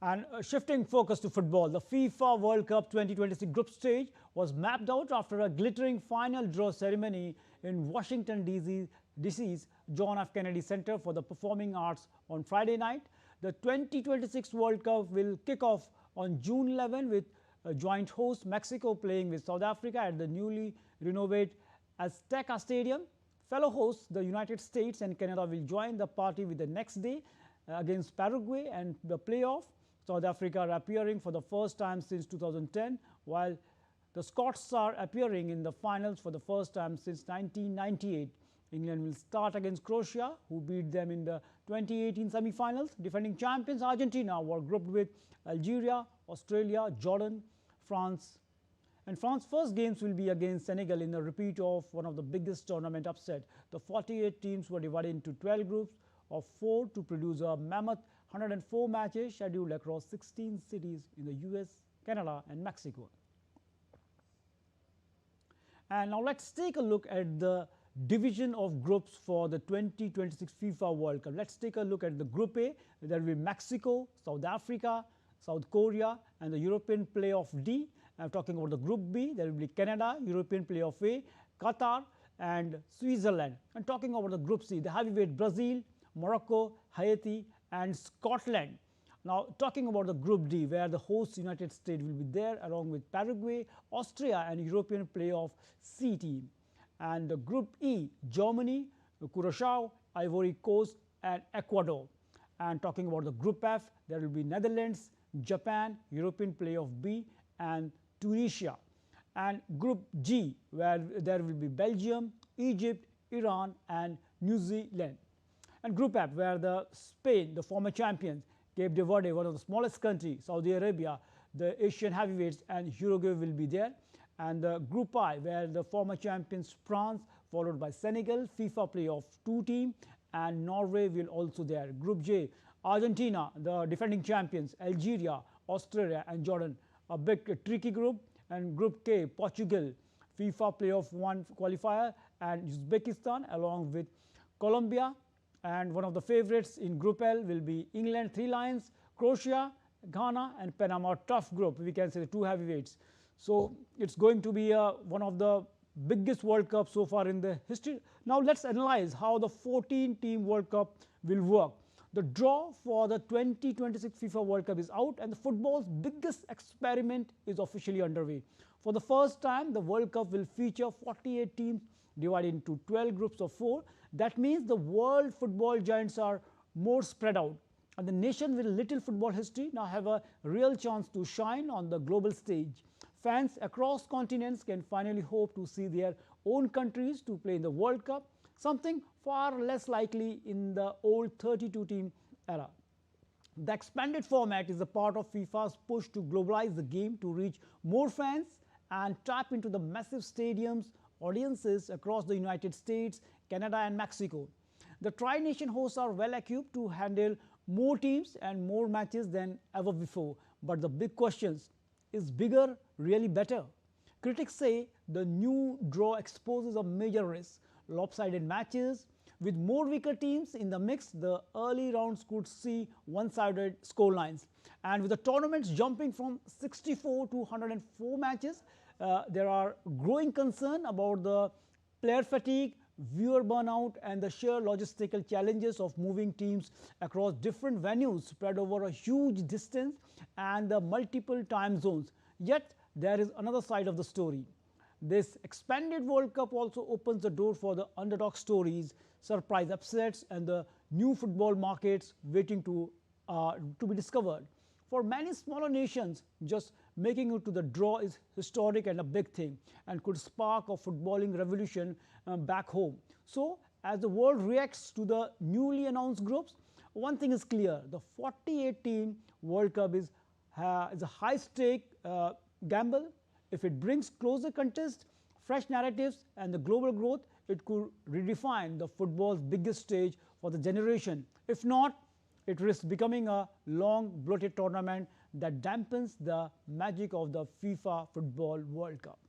And shifting focus to football, the FIFA World Cup 2026 group stage was mapped out after a glittering final draw ceremony in Washington, D.C.'s John F. Kennedy Center for the Performing Arts on Friday night. The 2026 World Cup will kick off on June 11 with a joint host Mexico playing with South Africa at the newly renovated Azteca Stadium. Fellow hosts, the United States and Canada, will join the party with the next day against Paraguay and the playoff. South Africa are appearing for the first time since 2010, while the Scots are appearing in the finals for the first time since 1998. England will start against Croatia, who beat them in the 2018 semi-finals. Defending champions Argentina were grouped with Algeria, Australia, Jordan, France. And France's first games will be against Senegal in a repeat of one of the biggest tournament upset. The 48 teams were divided into 12 groups of 4 to produce a mammoth 104 matches scheduled across 16 cities in the US, Canada and Mexico. And now let's take a look at the division of groups for the 2026 FIFA World Cup. Let's take a look at the Group A. There will be Mexico, South Africa, South Korea and the European Playoff D. I'm talking about the Group B. There will be Canada, European Playoff A, Qatar and Switzerland. And talking about the Group C, the heavyweight Brazil, Morocco, Haiti and Scotland. Now talking about the Group D, where the host United States will be there along with Paraguay, Austria and European Playoff C team. And the Group E, Germany, Curacao, Ivory Coast and Ecuador. And talking about the Group F, there will be Netherlands, Japan, European Playoff B and Tunisia. And Group G, where there will be Belgium, Egypt, Iran and New Zealand. And Group F, where the Spain, the former champions, Cape de Verde, one of the smallest countries, Saudi Arabia, the Asian heavyweights and Uruguay will be there. And the Group I, where the former champions France, followed by Senegal, FIFA Playoff 2 team and Norway will also there. Group J, Argentina, the defending champions, Algeria, Australia and Jordan, a big tricky group. And Group K, Portugal, FIFA Playoff 1 qualifier and Uzbekistan along with Colombia. And one of the favorites in Group L will be England, 3 Lions, Croatia, Ghana and Panama. Tough group, we can say the 2 heavyweights. So it's going to be one of the biggest World Cups so far in the history. Now let's analyze how the 14-team World Cup will work. The draw for the 2026 FIFA World Cup is out and the football's biggest experiment is officially underway. For the first time, the World Cup will feature 48 teams divided into 12 groups of 4. That means the world football giants are more spread out. And the nation with little football history now have a real chance to shine on the global stage. Fans across continents can finally hope to see their own countries to play in the World Cup, something far less likely in the old 32-team era. The expanded format is a part of FIFA's push to globalize the game to reach more fans and tap into the massive stadiums, audiences across the United States, Canada and Mexico. The tri-nation hosts are well equipped to handle more teams and more matches than ever before. But the big questions, is bigger really better? Critics say the new draw exposes a major risk. Lopsided matches. With more weaker teams in the mix, the early rounds could see one-sided scorelines. And with the tournaments jumping from 64 to 104 matches, there are growing concern about the player fatigue, viewer burnout and the sheer logistical challenges of moving teams across different venues spread over a huge distance and the multiple time zones. Yet there is another side of the story. This expanded World Cup also opens the door for the underdog stories, surprise upsets and the new football markets waiting to be discovered. For many smaller nations, just making it to the draw is historic and a big thing and could spark a footballing revolution back home. So as the world reacts to the newly announced groups, one thing is clear, the 48-team World Cup is a high-stake gamble. If it brings closer contest, fresh narratives and the global growth, it could redefine the football's biggest stage for the generation. If not, it risks becoming a long, bloated tournament that dampens the magic of the FIFA Football World Cup.